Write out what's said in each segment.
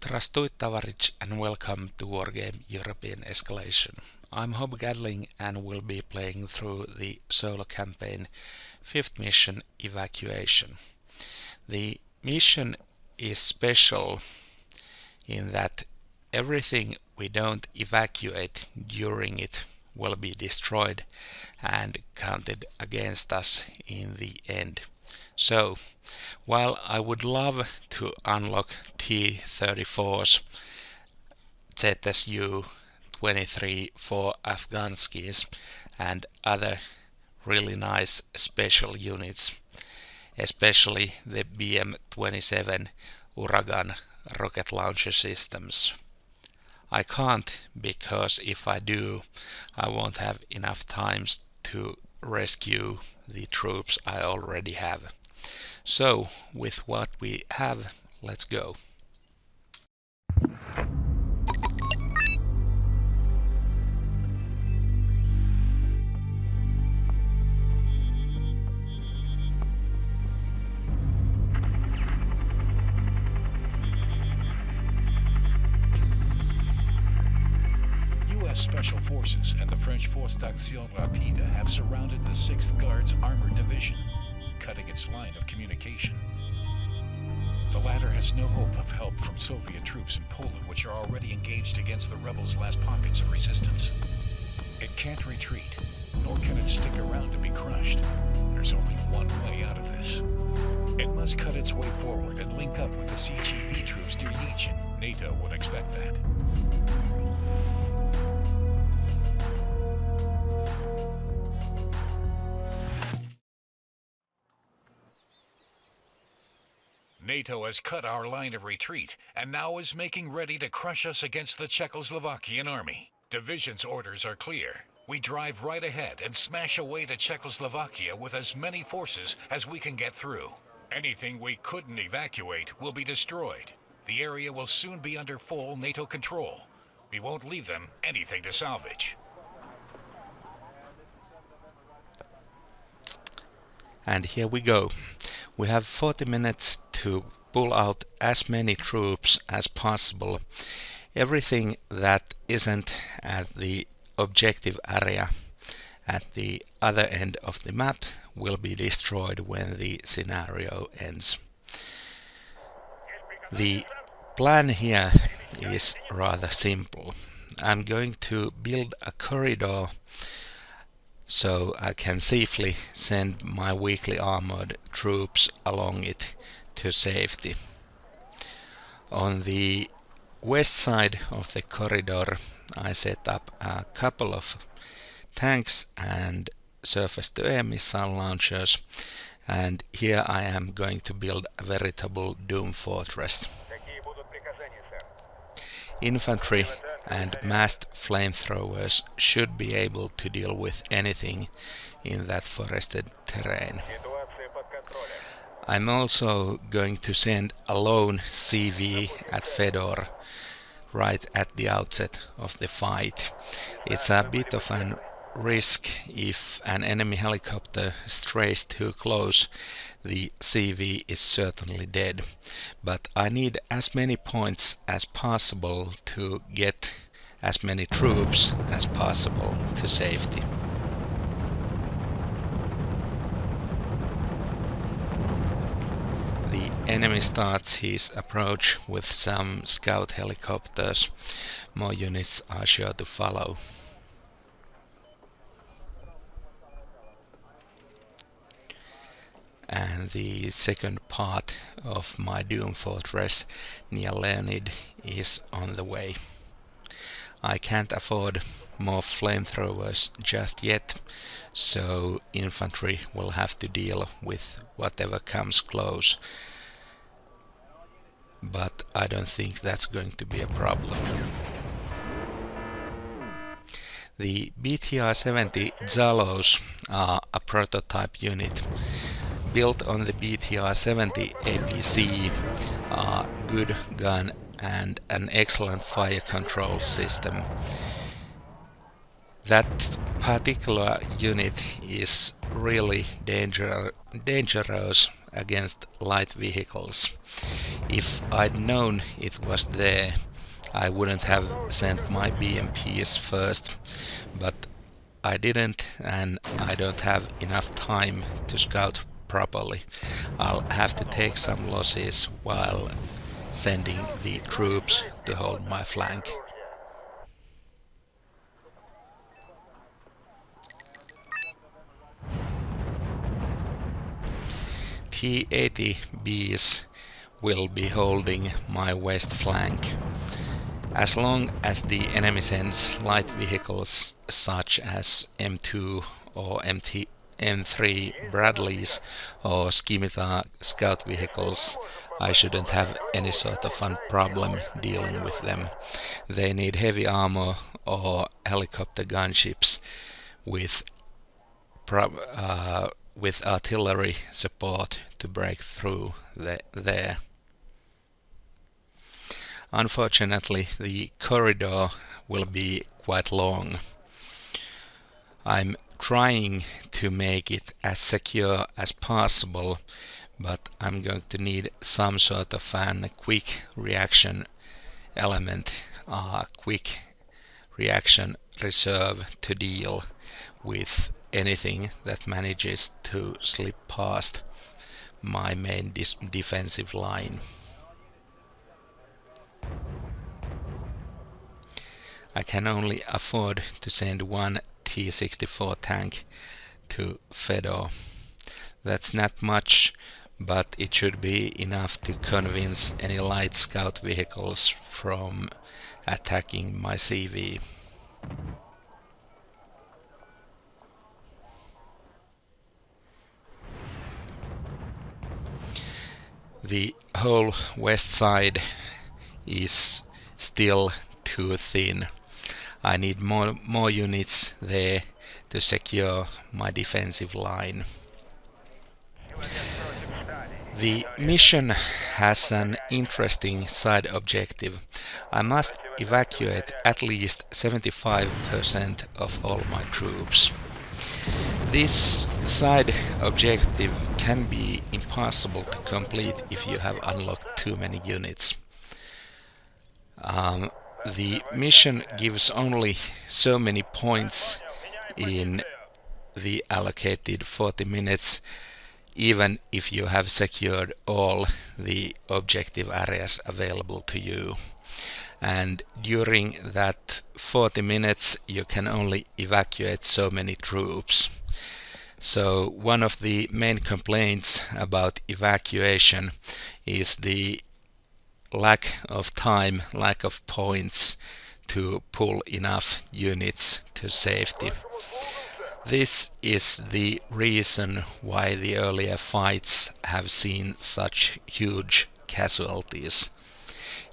Здравствуй, товарищ, and welcome to Wargame European Escalation. I'm Hob Gadling and will be playing through the solo campaign 5th mission Evacuation. The mission is special in that everything we don't evacuate during it will be destroyed and counted against us in the end. So, while I would love to unlock T-34s, ZSU-23 for Afghanskis and other really nice special units, especially the BM-27 Uragan rocket launcher systems, I can't, because if I do, I won't have enough time to rescue the troops I already have. So, with what we have, let's go. U.S. Special Forces and the French Force d'Action Rapide have surrounded the 6th Guards Armored Division, cutting its line of communication. The latter has no hope of help from Soviet troops in Poland, which are already engaged against the rebels' last pockets of resistance. It can't retreat, nor can it stick around to be crushed. There's only one way out of this. It must cut its way forward and link up with the CGV troops near Yichin. NATO would expect that. NATO has cut our line of retreat and now is making ready to crush us against the Czechoslovakian army. Division's orders are clear. We drive right ahead and smash away to Czechoslovakia with as many forces as we can get through. Anything we couldn't evacuate will be destroyed. The area will soon be under full NATO control. We won't leave them anything to salvage. And here we go. We have 40 minutes to pull out as many troops as possible. Everything that isn't at the objective area at the other end of the map will be destroyed when the scenario ends. The plan here is rather simple. I'm going to build a corridor so I can safely send my weakly armored troops along it to safety. On the west side of the corridor I set up a couple of tanks and surface-to-air missile launchers, and here I am going to build a veritable doom fortress. Infantry and massed flamethrowers should be able to deal with anything in that forested terrain. I'm also going to send a lone CV at Fedor right at the outset of the fight. It's a bit of an risk if an enemy helicopter strays too close. The CV is certainly dead, but I need as many points as possible to get as many troops as possible to safety. The enemy starts his approach with some scout helicopters. More units are sure to follow. And the second part of my Doom Fortress near Leonid is on the way. I can't afford more flamethrowers just yet, so infantry will have to deal with whatever comes close. But I don't think that's going to be a problem. The BTR-70 Zalos are a prototype unit. Built on the BTR-70 APC, a good gun and an excellent fire control system. That particular unit is really dangerous against light vehicles. If I'd known it was there, I wouldn't have sent my BMPs first, but I didn't, and I don't have enough time to scout properly. I'll have to take some losses while sending the troops to hold my flank. T-80Bs will be holding my west flank. As long as the enemy sends light vehicles such as M2 or M3 Bradleys or Scimitar scout vehicles, I shouldn't have any sort of fun problem dealing with them. They need heavy armor or helicopter gunships with artillery support to break through there. Unfortunately, the corridor will be quite long. I'm trying to make it as secure as possible, but I'm going to need some sort of a quick reaction element, quick reaction reserve to deal with anything that manages to slip past my main defensive line. I can only afford to send one T-64 tank to Fedor. That's not much, but it should be enough to convince any light scout vehicles from attacking my CV. The whole west side is still too thin. I need more units there to secure my defensive line. The mission has an interesting side objective. I must evacuate at least 75% of all my troops. This side objective can be impossible to complete if you have unlocked too many units. The mission gives only so many points in the allocated 40 minutes, even if you have secured all the objective areas available to you. And during that 40 minutes you can only evacuate so many troops. So one of the main complaints about evacuation is the lack of time, lack of points to pull enough units to safety. This is the reason why the earlier fights have seen such huge casualties.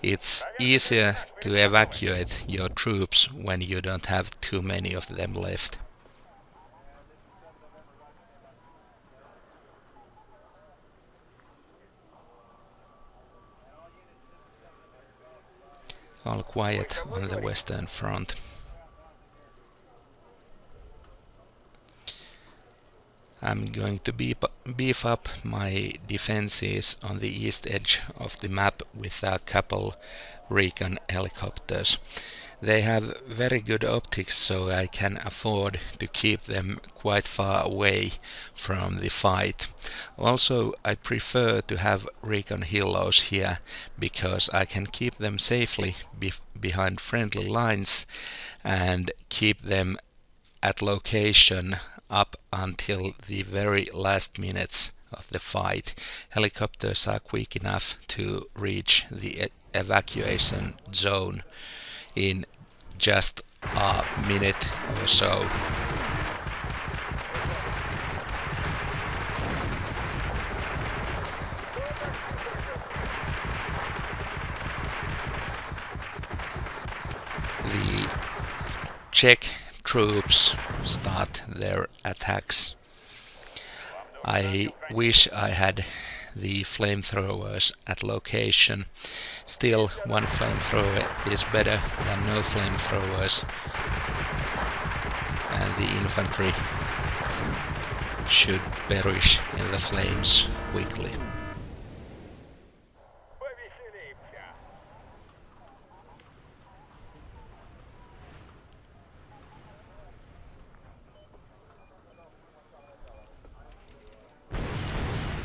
It's easier to evacuate your troops when you don't have too many of them left. All quiet on the Western Front. I'm going to beef up my defenses on the east edge of the map with a couple recon helicopters. They have very good optics, so I can afford to keep them quite far away from the fight. Also, I prefer to have recon helos here because I can keep them safely behind friendly lines and keep them at location up until the very last minutes of the fight. Helicopters are quick enough to reach the evacuation zone in just a minute or so. The Czech troops start their attacks. I wish I had the flamethrowers at location. Still, one flamethrower is better than no flamethrowers, and the infantry should perish in the flames quickly.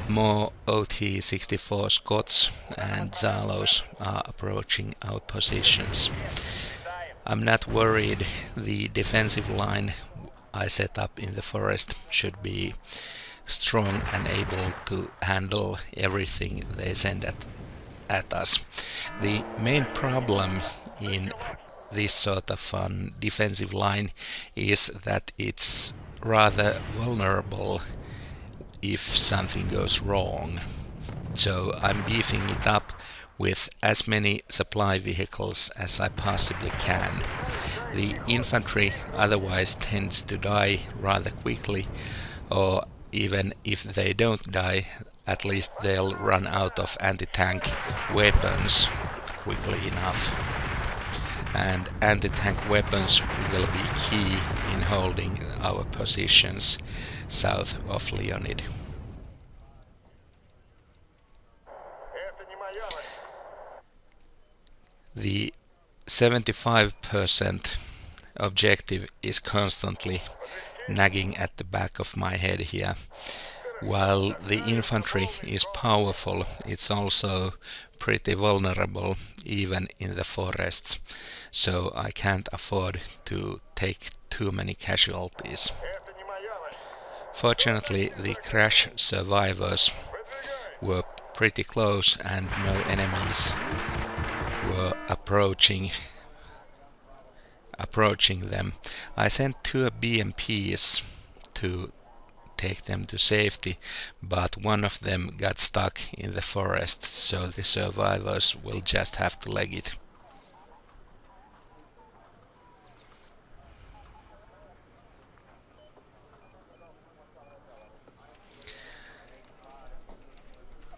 More OT-64 Scots and Zalos are approaching our positions. I'm not worried. The defensive line I set up in the forest should be strong and able to handle everything they send at us. The main problem in this sort of defensive line is that it's rather vulnerable if something goes wrong. So I'm beefing it up with as many supply vehicles as I possibly can. The infantry otherwise tends to die rather quickly, or even if they don't die, at least they'll run out of anti-tank weapons quickly enough. And anti-tank weapons will be key in holding our positions south of Leonid. The 75% objective is constantly nagging at the back of my head here. While the infantry is powerful, it's also pretty vulnerable even in the forests, so I can't afford to take too many casualties. Fortunately, the crash survivors were pretty close and no enemies were approaching them. I sent 2 BMPs to take them to safety, but one of them got stuck in the forest, so the survivors will just have to leg it.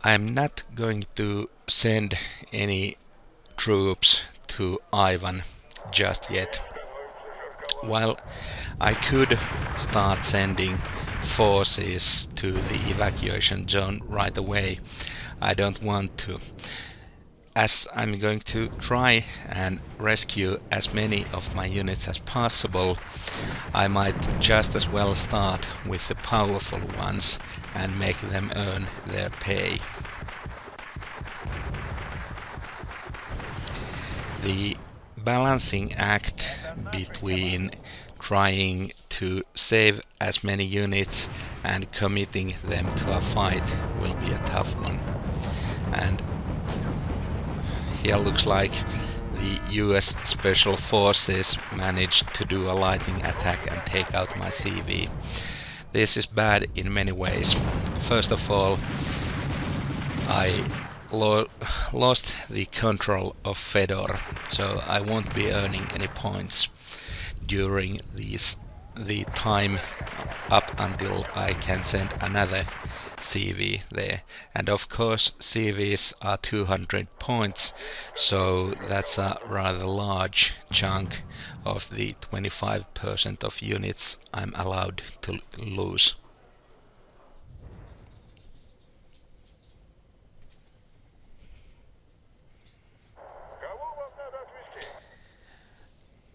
I'm not going to send any troops to Ivan just yet. While I could start sending forces to the evacuation zone right away, I don't want to. As I'm going to try and rescue as many of my units as possible, I might just as well start with the powerful ones and make them earn their pay. The balancing act between trying to save as many units and committing them to a fight will be a tough one. And here looks like the US Special Forces managed to do a lightning attack and take out my CV. This is bad in many ways. First of all, I lost the control of Fedor, so I won't be earning any points during the time up until I can send another CV there. And of course CVs are 200 points, so that's a rather large chunk of the 25% of units I'm allowed to lose.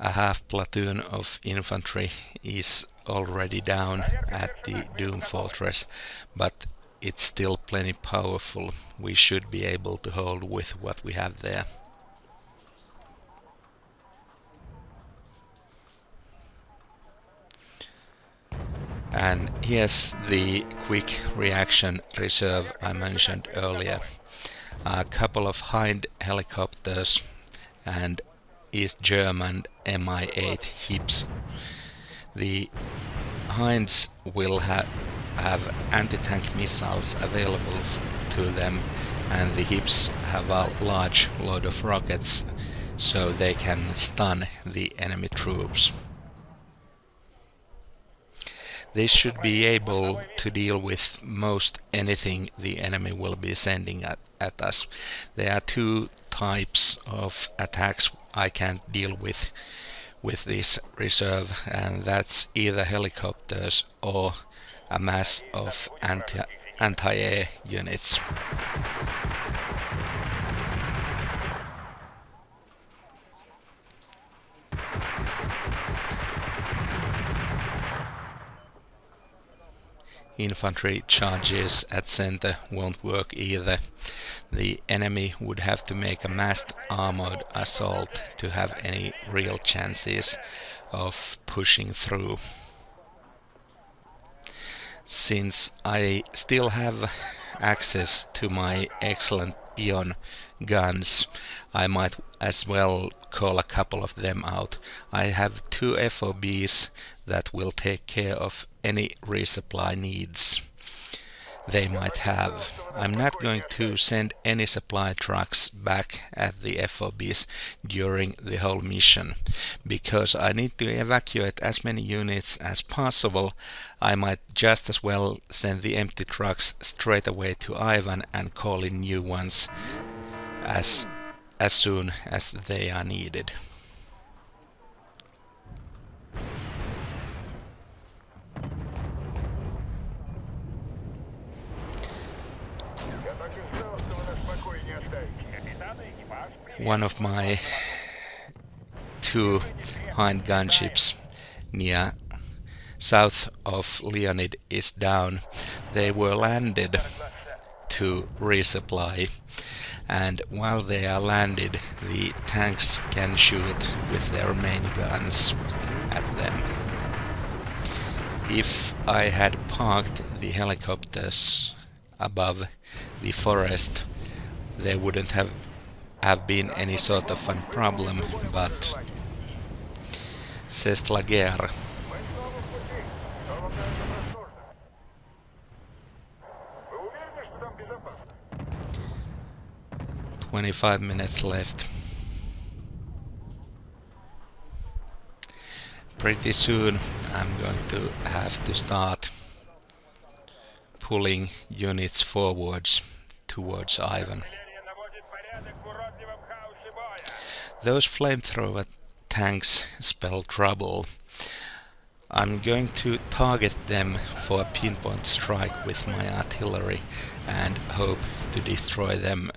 A half platoon of infantry is already down at the Doom Fortress, but it's still plenty powerful. We should be able to hold with what we have there. And here's the quick reaction reserve I mentioned earlier. A couple of Hind helicopters and East German Mi-8 HIPs. The Hinds will have anti-tank missiles available to them, and the HIPs have a large load of rockets, so they can stun the enemy troops. They should be able to deal with most anything the enemy will be sending at us. There are 2 types of attacks I can't deal with this reserve, and that's either helicopters or a mass of anti-air units. Infantry charges at center won't work either. The enemy would have to make a massed armored assault to have any real chances of pushing through. Since I still have access to my excellent peon guns, I might as well call a couple of them out. I have 2 FOBs that will take care of any resupply needs they might have. I'm not going to send any supply trucks back at the FOBs during the whole mission, because I need to evacuate as many units as possible. I might just as well send the empty trucks straight away to Ivan and call in new ones as soon as they are needed. One of my 2 hind gunships near south of Leonid is down. They were landed to resupply, and while they are landed, the tanks can shoot with their main guns at them. If I had parked the helicopters above the forest, there wouldn't have been any sort of fun problem, but c'est la guerre. 25 minutes left. Pretty soon I'm going to have to start pulling units forwards towards Ivan. Those flamethrower tanks spell trouble. I'm going to target them for a pinpoint strike with my artillery and hope to destroy them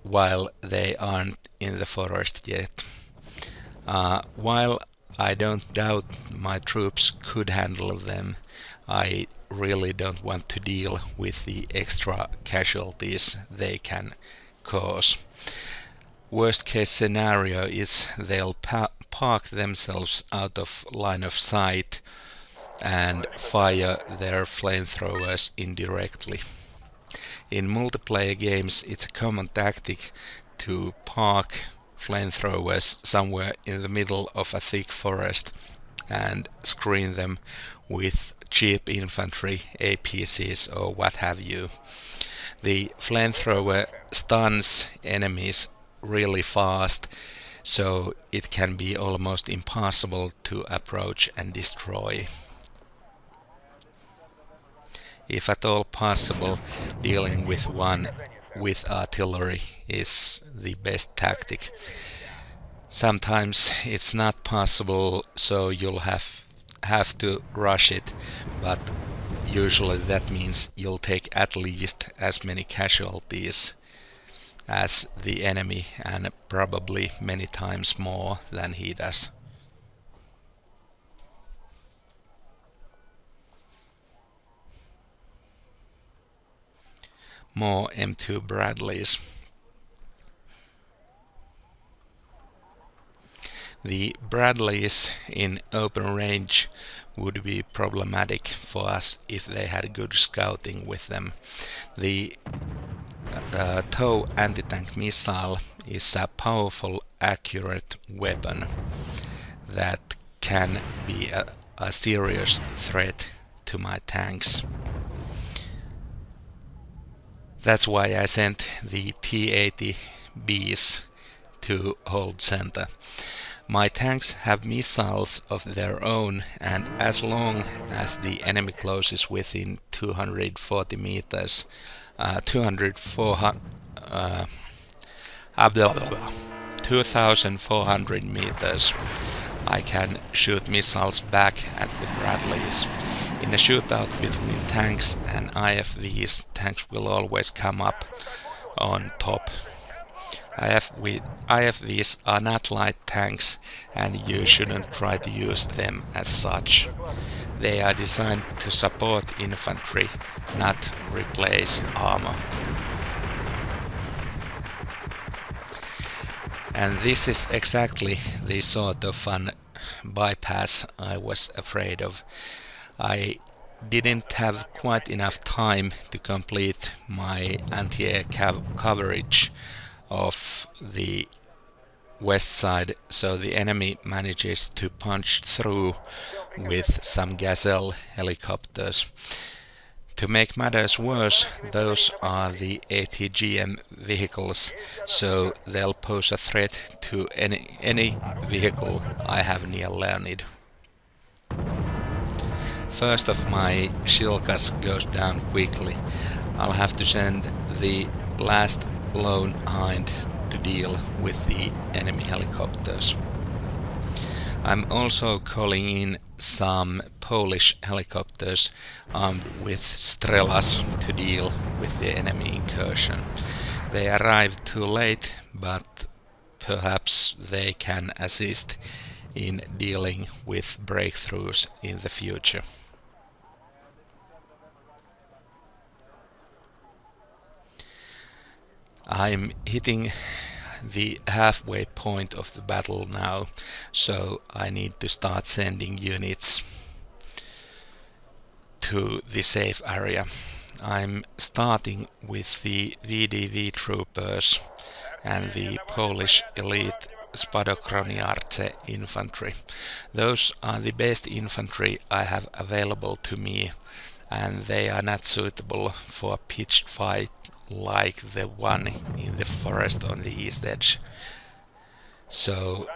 while they aren't in the forest yet. While I don't doubt my troops could handle them, I really don't want to deal with the extra casualties they can cause. Worst case scenario is they'll park themselves out of line of sight and fire their flamethrowers indirectly. In multiplayer games, it's a common tactic to park flamethrowers somewhere in the middle of a thick forest and screen them with cheap infantry, APCs or what have you. The flamethrower stuns enemies really fast, so it can be almost impossible to approach and destroy. If at all possible, dealing with one with artillery is the best tactic. Sometimes it's not possible, so you'll have to rush it, but usually that means you'll take at least as many casualties as the enemy, and probably many times more than he does. More M2 Bradleys. The Bradleys in open range would be problematic for us if they had good scouting with them. The TOW anti-tank missile is a powerful, accurate weapon that can be a serious threat to my tanks. That's why I sent the T-80Bs to hold center. My tanks have missiles of their own, and as long as the enemy closes within 240 meters, 2,400 meters, I can shoot missiles back at the Bradleys. In a shootout between tanks and IFVs, tanks will always come up on top. IFVs are not light tanks, and you shouldn't try to use them as such. They are designed to support infantry, not replace armor. And this is exactly the sort of fun bypass I was afraid of. I didn't have quite enough time to complete my anti-air coverage of the west side, so the enemy manages to punch through with some Gazelle helicopters. To make matters worse, those are the ATGM vehicles, so they'll pose a threat to any vehicle I have near Leonid. First of my Shilkas goes down quickly. I'll have to send the last lone hind to deal with the enemy helicopters. I'm also calling in some Polish helicopters armed with Strelas to deal with the enemy incursion. They arrived too late, but perhaps they can assist in dealing with breakthroughs in the future. I'm hitting the halfway point of the battle now, so I need to start sending units to the safe area. I'm starting with the VDV troopers and the Polish elite Spadochroniarce infantry. Those are the best infantry I have available to me, and they are not suitable for a pitched fight like the one in the forest on the east edge. So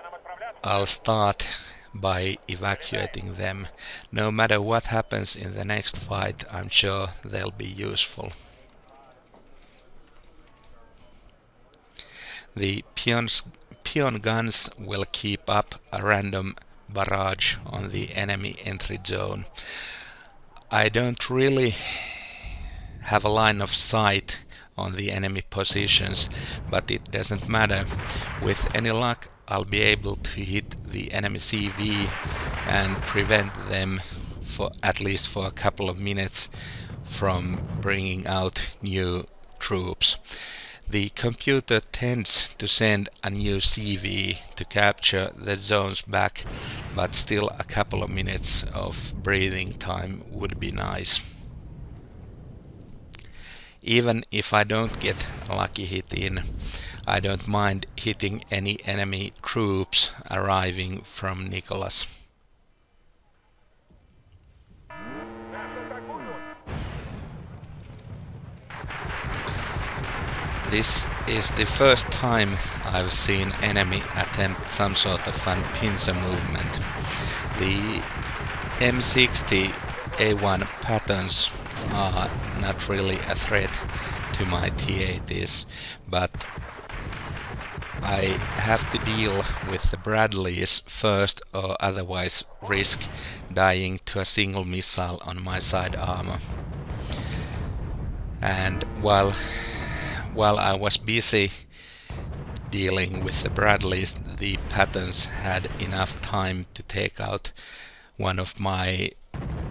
I'll start by evacuating them. No matter what happens in the next fight, I'm sure they'll be useful. The peon guns will keep up a random barrage on the enemy entry zone. I don't really have a line of sight on the enemy positions, but it doesn't matter. With any luck, I'll be able to hit the enemy CV and prevent them, for at least for a couple of minutes, from bringing out new troops. The computer tends to send a new CV to capture the zones back, but still a couple of minutes of breathing time would be nice. Even if I don't get a lucky hit in, I don't mind hitting any enemy troops arriving from Nicholas. This is the first time I've seen enemy attempt some sort of fun pincer movement. The M60 A1 patterns are not really a threat to my T-80s, but I have to deal with the Bradleys first, or otherwise risk dying to a single missile on my side armor. And while I was busy dealing with the Bradleys, the Patterns had enough time to take out one of my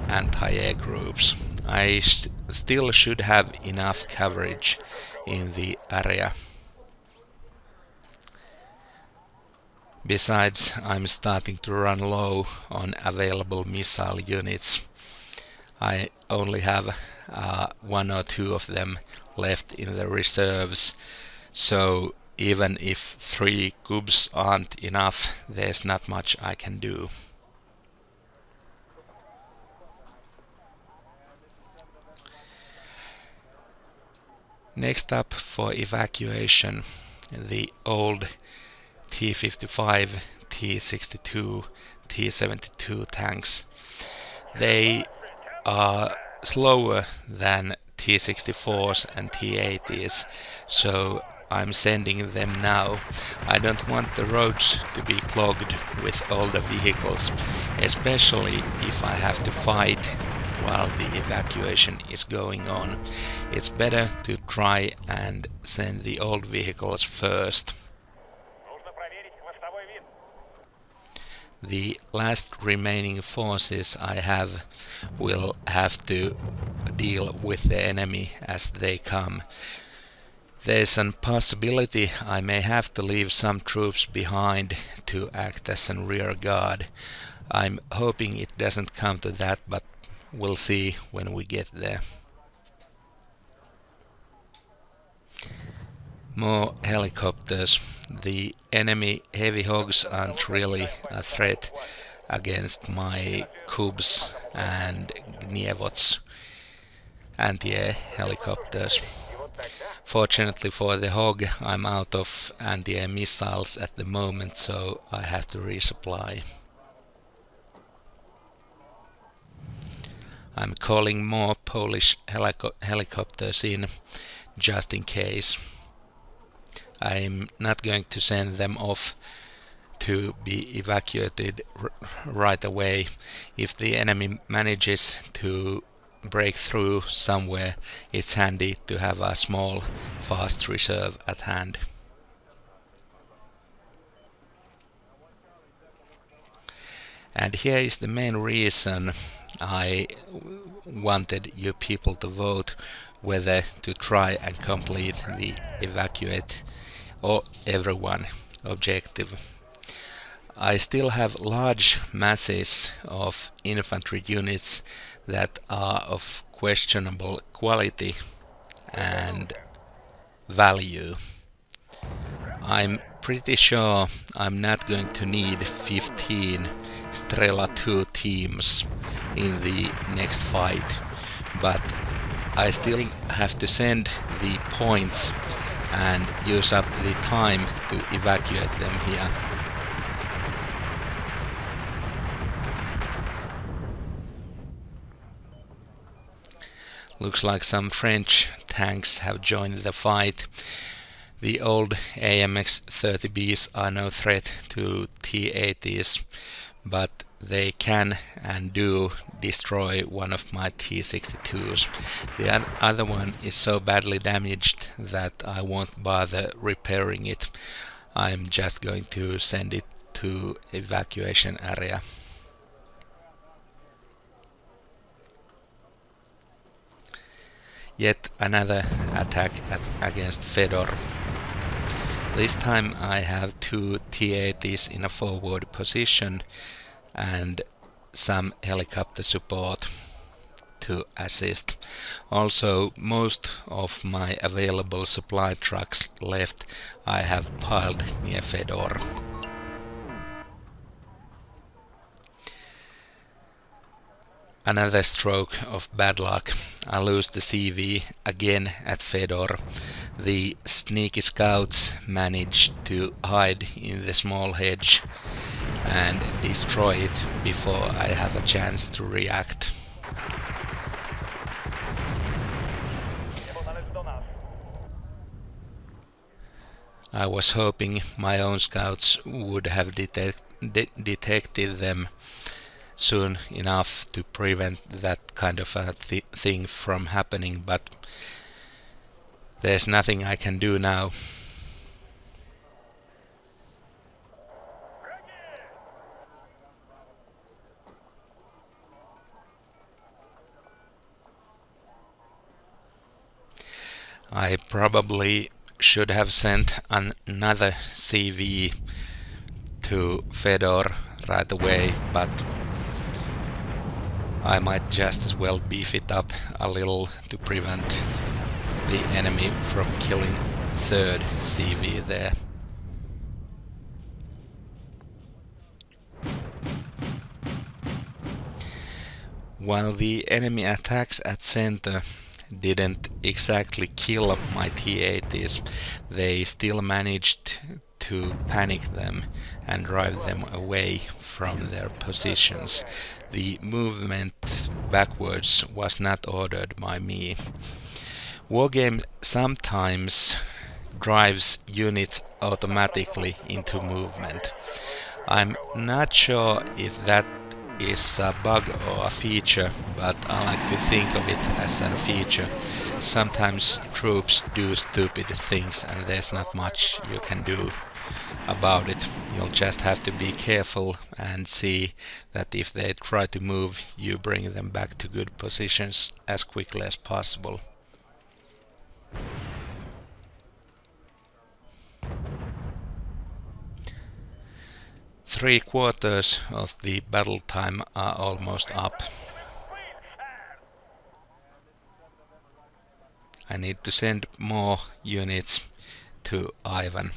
anti-air groups. I still should have enough coverage in the area. Besides, I'm starting to run low on available missile units. I only have one or two of them left in the reserves, so even if 3 cubes aren't enough, there's not much I can do. Next up for evacuation, the old T-55, T-62, T-72 tanks. They are slower than T-64s and T-80s, so I'm sending them now. I don't want the roads to be clogged with older vehicles, especially if I have to fight while the evacuation is going on. It's better to try and send the old vehicles first. The last remaining forces I have will have to deal with the enemy as they come. There's a possibility I may have to leave some troops behind to act as a rear guard. I'm hoping it doesn't come to that, but we'll see when we get there. More helicopters. The enemy heavy hogs aren't really a threat against my Kubs and Gnievots anti-air helicopters. Fortunately for the hog, I'm out of anti-air missiles at the moment, so I have to resupply. I'm calling more Polish helicopters in just in case. I'm not going to send them off to be evacuated right away. If the enemy manages to break through somewhere, it's handy to have a small, fast reserve at hand. And here is the main reason I wanted you people to vote whether to try and complete the evacuate or everyone objective. I still have large masses of infantry units that are of questionable quality and value. I'm pretty sure I'm not going to need 15 Strela 2 teams in the next fight, but I still have to send the points and use up the time to evacuate them here. Looks like some French tanks have joined the fight. The old AMX 30Bs are no threat to T-80s, but they can and do destroy one of my T-62s. The other one is so badly damaged that I won't bother repairing it. I'm just going to send it to evacuation area. Yet another attack against Fedor. This time I have 2 T-80s in a forward position and some helicopter support to assist. Also, most of my available supply trucks left I have piled near Fedor. Another stroke of bad luck. I lose the CV again at Fedor. The sneaky scouts managed to hide in the small hedge and destroy it before I have a chance to react. I was hoping my own scouts would have detected them soon enough to prevent that kind of a thing from happening, but there's nothing I can do now. I probably should have sent another CV to Fedor right away, but I might just as well beef it up a little to prevent the enemy from killing third CV there. While the enemy attacks at center didn't exactly kill my T-80s, they still managed to panic them and drive them away from their positions. The movement backwards was not ordered by me. Wargame sometimes drives units automatically into movement. I'm not sure if that is a bug or a feature, but I like to think of it as a feature. Sometimes troops do stupid things and there's not much you can do about it. You'll just have to be careful and see that if they try to move, you bring them back to good positions as quickly as possible. Three-quarters of the battle time are almost up. I need to send more units to Ivan.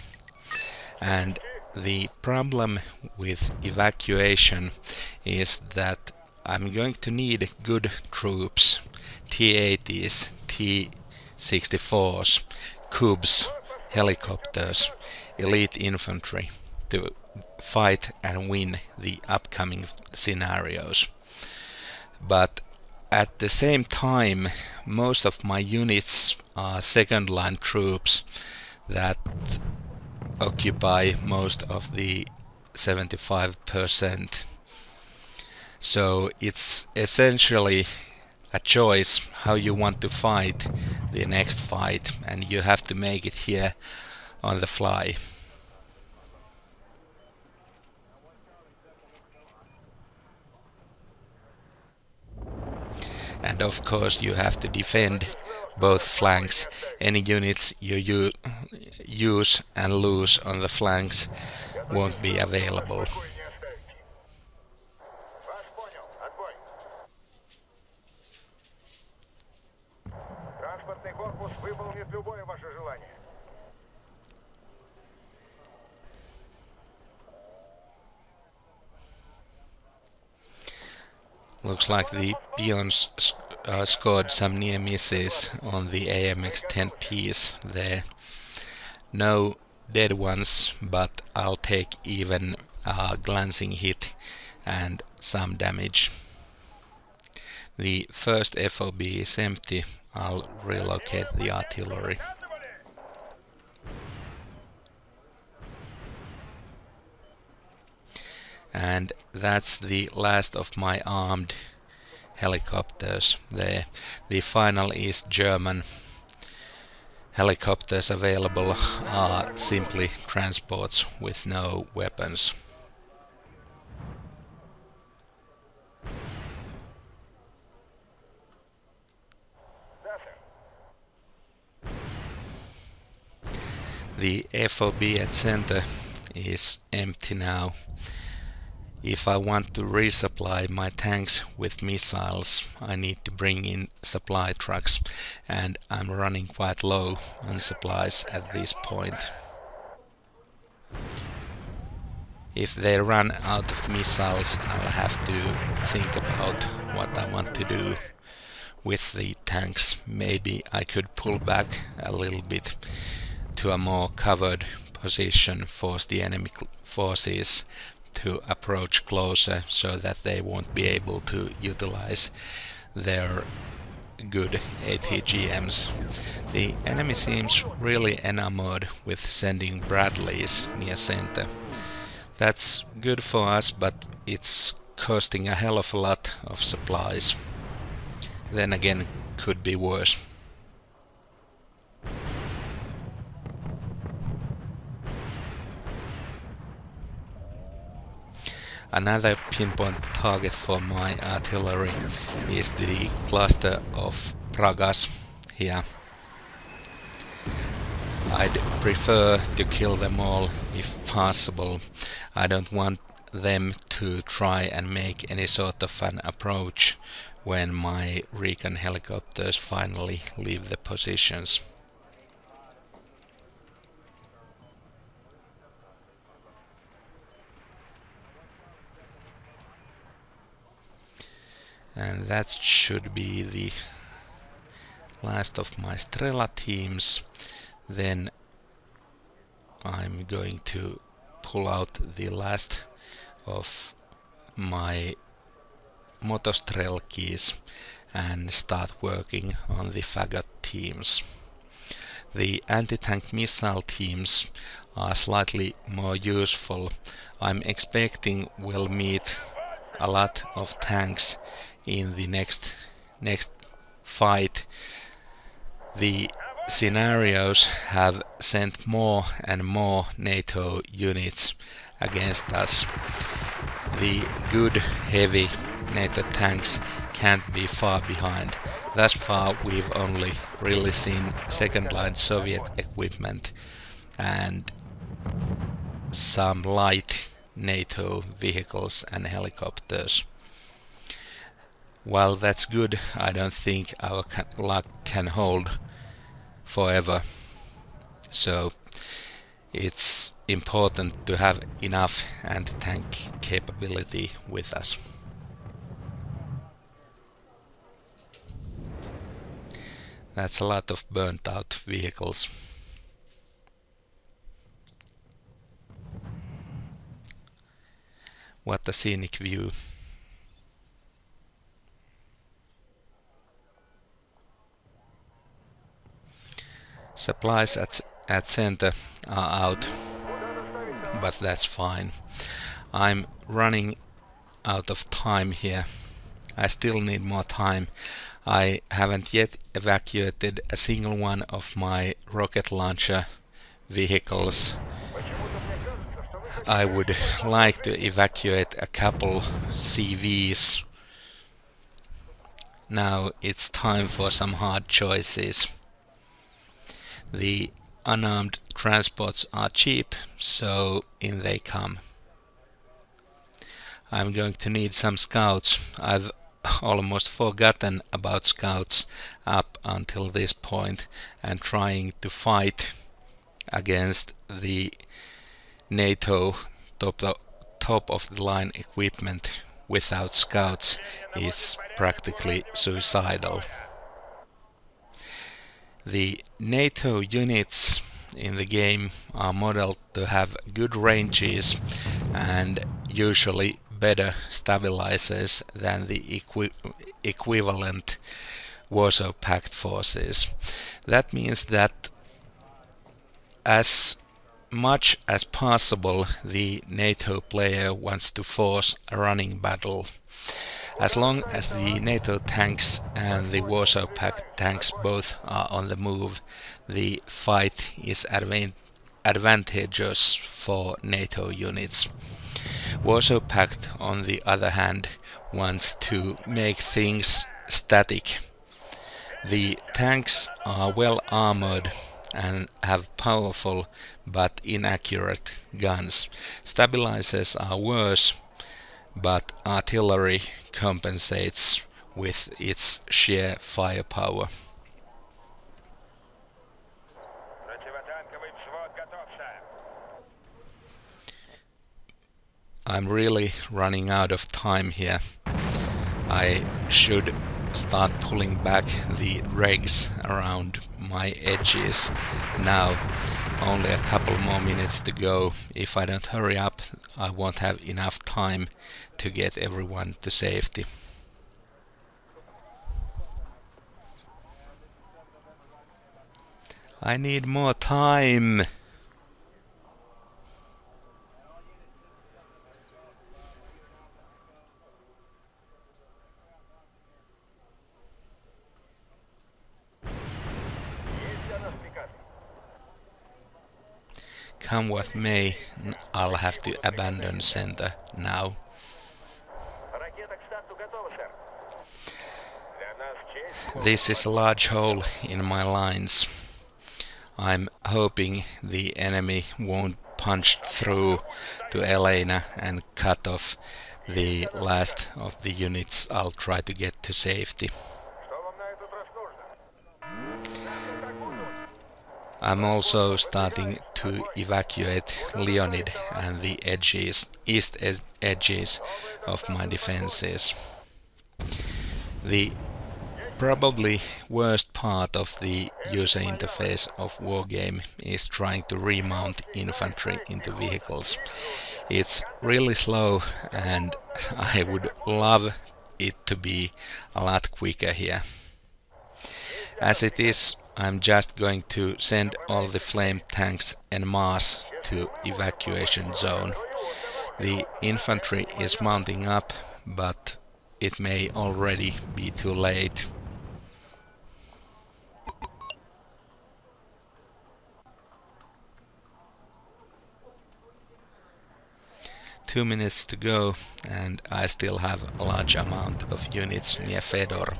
And the problem with evacuation is that I'm going to need good troops, T-80s, T-64s, Cubs, helicopters, elite infantry to fight and win the upcoming scenarios. But at the same time, most of my units are second line troops that occupy most of the 75%. So it's essentially a choice how you want to fight the next fight, and you have to make it here on the fly. And of course you have to defend both flanks. Any units you use and lose on the flanks won't be available. Looks like the peons scored some near misses on the AMX-10 piece there. No dead ones, but I'll take even a glancing hit and some damage. The first FOB is empty. I'll relocate the artillery. And that's the last of my armed helicopters there. The final East German helicopters available are simply transports with no weapons. The FOB at center is empty now. If I want to resupply my tanks with missiles, I need to bring in supply trucks, and I'm running quite low on supplies at this point. If they run out of missiles, I'll have to think about what I want to do with the tanks. Maybe I could pull back a little bit to a more covered position, force the enemy forces to approach closer so that they won't be able to utilize their good ATGMs. The enemy seems really enamored with sending Bradleys near center. That's good for us, but it's costing a hell of a lot of supplies. Then again, could be worse. Another pinpoint target for my artillery is the cluster of Pragas here. I'd prefer to kill them all if possible. I don't want them to try and make any sort of an approach when my recon helicopters finally leave the positions. And that should be the last of my Strela teams. Then I'm going to pull out the last of my Motostrelkis and start working on the Fagot teams. The anti-tank missile teams are slightly more useful. I'm expecting we'll meet a lot of tanks in the next fight. The scenarios have sent more and more NATO units against us. The good heavy NATO tanks can't be far behind. Thus far we've only really seen second line Soviet equipment and some light NATO vehicles and helicopters. While that's good, I don't think our luck can hold forever. So it's important to have enough anti-tank capability with us. That's a lot of burnt out vehicles. What a scenic view. Supplies at center are out, but that's fine. I'm running out of time here. I still need more time. I haven't yet evacuated a single one of my rocket launcher vehicles. I would like to evacuate a couple CVs. Now it's time for some hard choices. The unarmed transports are cheap, so in they come. I'm going to need some scouts. I've almost forgotten about scouts up until this point, and trying to fight against the NATO top of the line equipment without scouts is practically suicidal. The NATO units in the game are modeled to have good ranges and usually better stabilizers than the equivalent Warsaw Pact forces. That means that as much as possible the NATO player wants to force a running battle. As long as the NATO tanks and the Warsaw Pact tanks both are on the move, the fight is advantageous for NATO units. Warsaw Pact, on the other hand, wants to make things static. The tanks are well armored and have powerful but inaccurate guns. Stabilizers are worse, but artillery compensates with its sheer firepower. I'm really running out of time here. I should start pulling back the dregs around my edges now. Only a couple more minutes to go. If I don't hurry up, I won't have enough time to get everyone to safety. I need more time. Come what may, I'll have to abandon center now. This is a large hole in my lines. I'm hoping the enemy won't punch through to Elena and cut off the last of the units I'll try to get to safety. I'm also starting to evacuate Leonid and the east edges of my defenses. The probably worst part of the user interface of Wargame is trying to remount infantry into vehicles. It's really slow, and I would love it to be a lot quicker here. As it is, I'm just going to send all the flame tanks en masse to evacuation zone. The infantry is mounting up, but it may already be too late. Two minutes to go, and I still have a large amount of units near Fedor.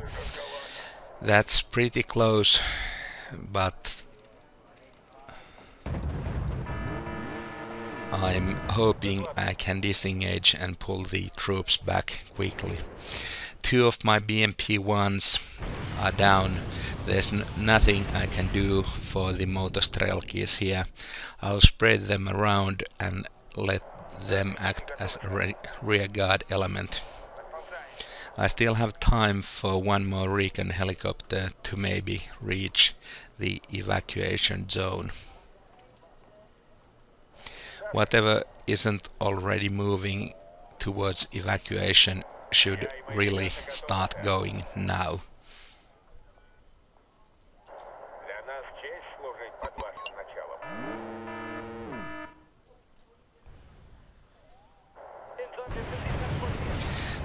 That's pretty close, but I'm hoping I can disengage and pull the troops back quickly. Two of my BMP-1s are down. There's nothing I can do for the motostrelkis here. I'll spread them around and let them act as a rear guard element. I still have time for one more recon helicopter to maybe reach the evacuation zone. Whatever isn't already moving towards evacuation should really start going now.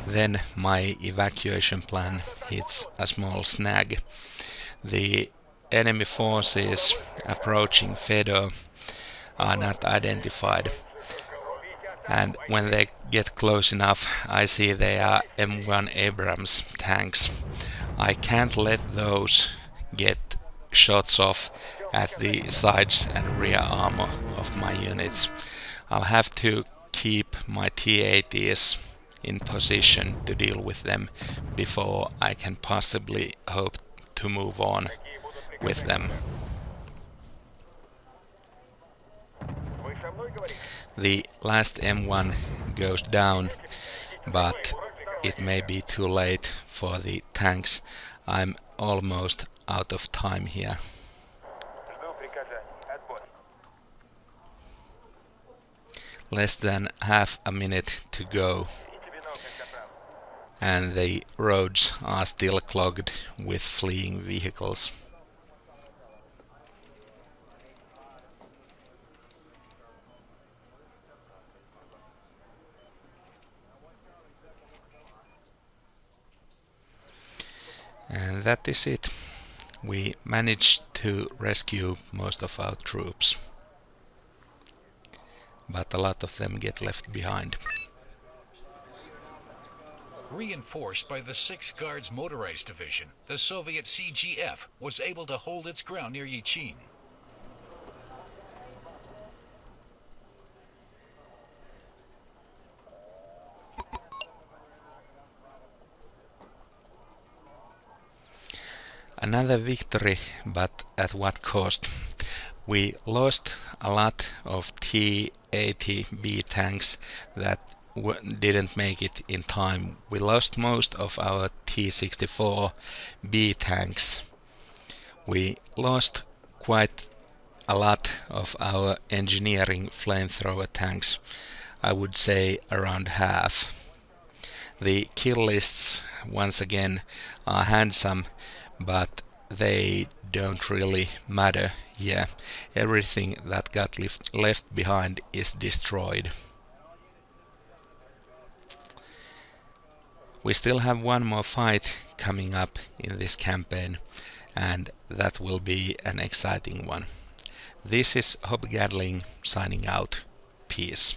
Then my evacuation plan hits a small snag. The enemy forces approaching Fedor are not identified, and when they get close enough I see they are M1 Abrams tanks. I can't let those get shots off at the sides and rear armor of my units. I'll have to keep my T-80s in position to deal with them before I can possibly hope to move on with them. The last M1 goes down, but it may be too late for the tanks. I'm almost out of time here. Less than half a minute to go, and the roads are still clogged with fleeing vehicles. And that is it. We managed to rescue most of our troops, but a lot of them get left behind. Reinforced by the 6th Guards Motorized Division, the Soviet CGF was able to hold its ground near Yichin. Another victory, but at what cost? We lost a lot of T-80B tanks that didn't make it in time. We lost most of our T-64B tanks. We lost quite a lot of our engineering flamethrower tanks. I would say around half. The kill lists once again are handsome, but they don't really matter here. Everything that got left behind is destroyed. We still have one more fight coming up in this campaign, and that will be an exciting one. This is Hob Gadling signing out. Peace.